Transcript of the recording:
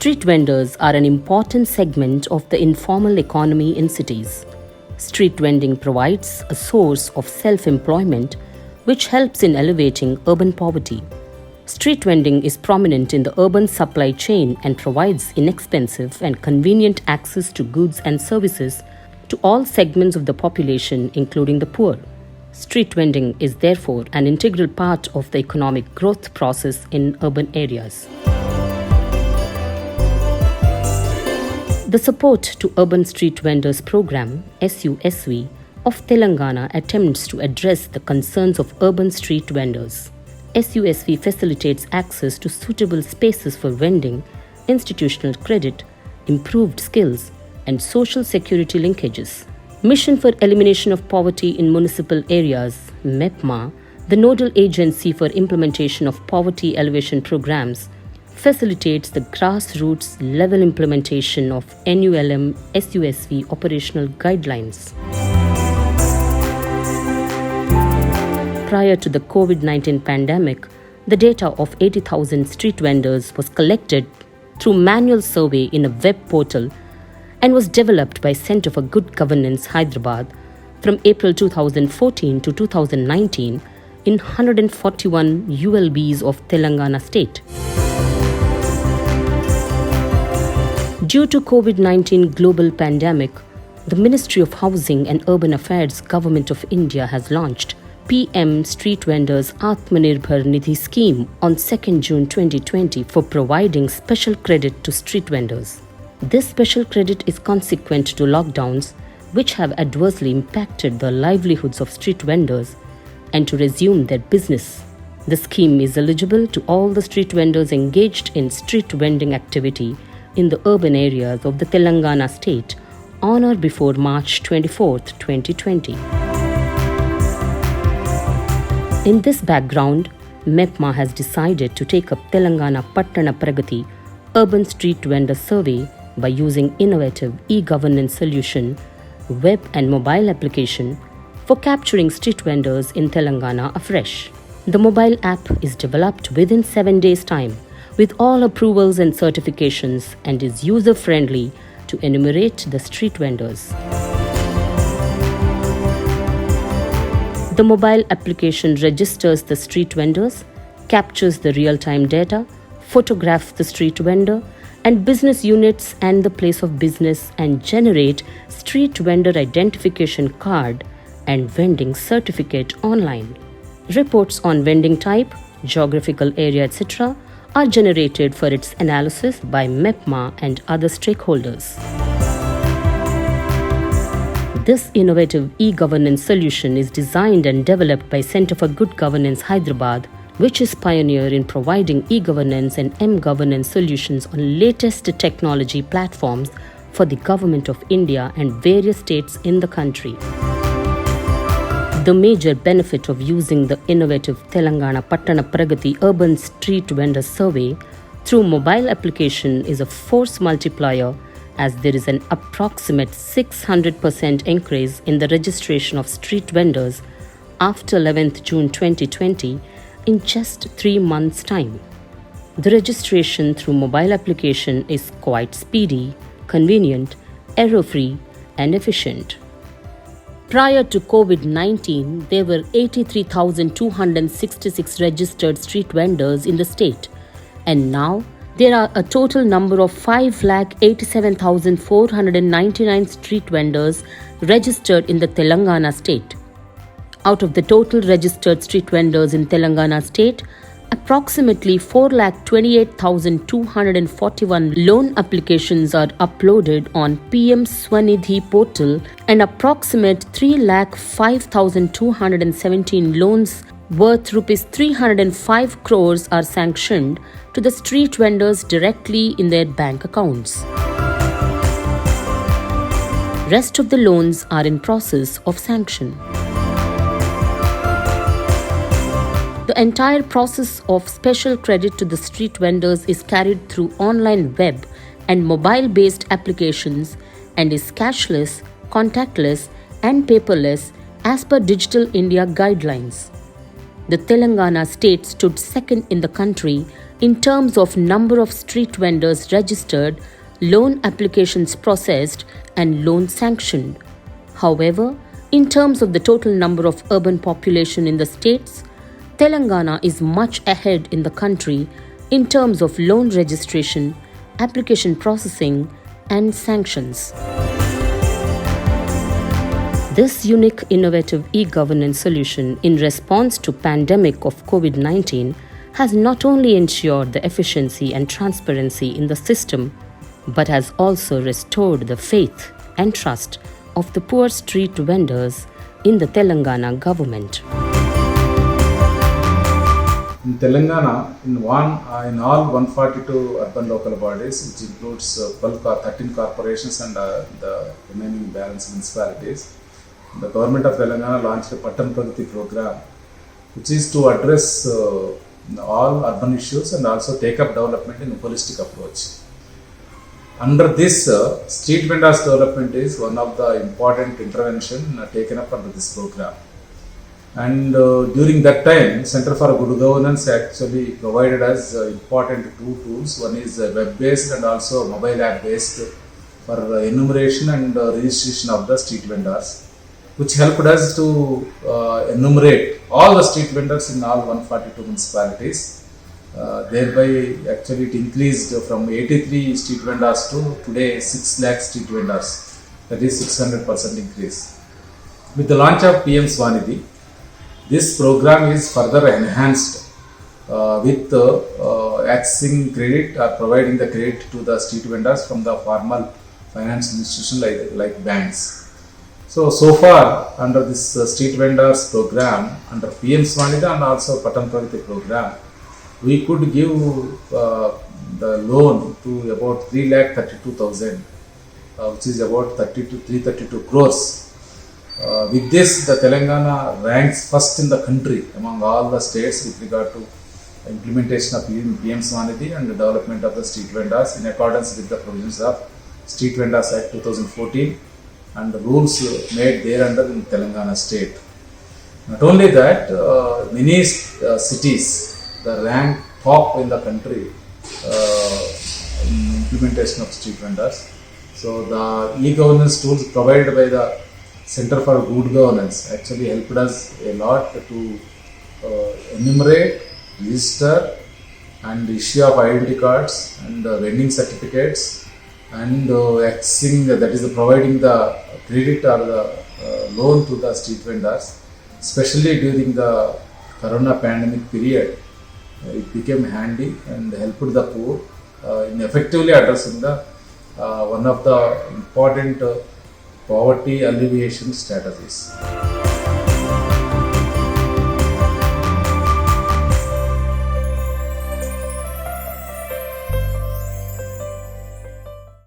Street vendors are an important segment of the informal economy in cities. Street vending provides a source of self-employment which helps in elevating urban poverty. Street vending is prominent in the urban supply chain and provides inexpensive and convenient access to goods and services to all segments of the population, including the poor. Street vending is therefore an integral part of the economic growth process in urban areas. The Support to Urban Street Vendors Program, SUSV, of Telangana attempts to address the concerns of urban street vendors. SUSV facilitates access to suitable spaces for vending, institutional credit, improved skills, and social security linkages. Mission for Elimination of Poverty in Municipal Areas, MEPMA, the nodal agency for implementation of poverty elevation programs, facilitates the grassroots level implementation of NULM SUSV operational guidelines. Prior to the COVID-19 pandemic, the data of 80,000 street vendors was collected through manual survey in a web portal and was developed by Center for Good Governance, Hyderabad, from April 2014 to 2019 in 141 ULBs of Telangana state. Due to COVID-19 global pandemic, the Ministry of Housing and Urban Affairs Government of India has launched PM Street Vendors Atmanirbhar Nidhi scheme on 2nd June 2020 for providing special credit to street vendors. This special credit is consequent to lockdowns which have adversely impacted the livelihoods of street vendors and to resume their business. The scheme is eligible to all the street vendors engaged in street vending activity in the urban areas of the Telangana state on or before March 24, 2020. In this background, MEPMA has decided to take up Telangana Pattana Pragati Urban Street Vendor Survey by using innovative e-governance solution, web and mobile application for capturing street vendors in Telangana afresh. The mobile app is developed within 7 days' time with all approvals and certifications and is user-friendly to enumerate the street vendors. The mobile application registers the street vendors, captures the real-time data, photographs the street vendor and business units and the place of business and generate street vendor identification card and vending certificate online. Reports on vending type, geographical area, etc. are generated for its analysis by MEPMA and other stakeholders. This innovative e-governance solution is designed and developed by Center for Good Governance, Hyderabad, which is pioneer in providing e-governance and m-governance solutions on latest technology platforms for the Government of India and various states in the country. The major benefit of using the innovative Telangana Pattana Pragati Urban Street Vendor Survey through mobile application is a force multiplier, as there is an approximate 600% increase in the registration of street vendors after 11th June 2020 in just 3 months' time. The registration through mobile application is quite speedy, convenient, error-free and efficient. Prior to COVID-19, there were 83,266 registered street vendors in the state, and now there are a total number of 5,87,499 street vendors registered in the Telangana state. Out of the total registered street vendors in Telangana state, approximately 4,28,241 loan applications are uploaded on PM Swanidhi portal and approximate 3,05,217 loans worth Rs 305 crores are sanctioned to the street vendors directly in their bank accounts. Rest of the loans are in process of sanction. The entire process of special credit to the street vendors is carried through online web and mobile-based applications and is cashless, contactless and paperless as per Digital India guidelines. The Telangana state stood second in the country in terms of number of street vendors registered, loan applications processed, and loans sanctioned. However, in terms of the total number of urban population in the states, Telangana is much ahead in the country in terms of loan registration, application processing, and sanctions. This unique innovative e-governance solution in response to pandemic of COVID-19 has not only ensured the efficiency and transparency in the system but has also restored the faith and trust of the poor street vendors in the Telangana government. In Telangana, in all 142 urban local bodies, which includes 13 corporations and the remaining balance municipalities, the government of Telangana launched a Pattan Pragati program, which is to address all urban issues and also take up development in a holistic approach. Under this, street vendors development is one of the important intervention taken up under this program. And during that time, Center for Good Governance actually provided us important two tools. One is web-based and also mobile app-based for enumeration and registration of the street vendors, which helped us to enumerate all the street vendors in all 142 municipalities. Thereby, actually it increased from 83 street vendors to today 6 lakh street vendors. That is 600% increase. With the launch of PM Swanidhi, this program is further enhanced with accessing credit or providing the credit to the street vendors from the formal financial institutions like banks. So far under this street vendors program, under PM Swanidhi and also Pattan Pragati program, we could give the loan to about 3,32,000, which is about 332 crores. With this, the Telangana ranks first in the country among all the states with regard to implementation of PM Swanidhi and the development of the street vendors in accordance with the provisions of Street Vendors Act 2014 and the rules made thereunder in Telangana state. Not only that, many cities the rank top in the country in implementation of street vendors. So the e-governance tools provided by the Center for Good Governance actually helped us a lot to enumerate, register and issue of identity cards and vending certificates and accessing, that is providing the credit or the loan to the street vendors, especially during the Corona pandemic period. It became handy and helped the poor in effectively addressing the one of the important poverty alleviation strategies.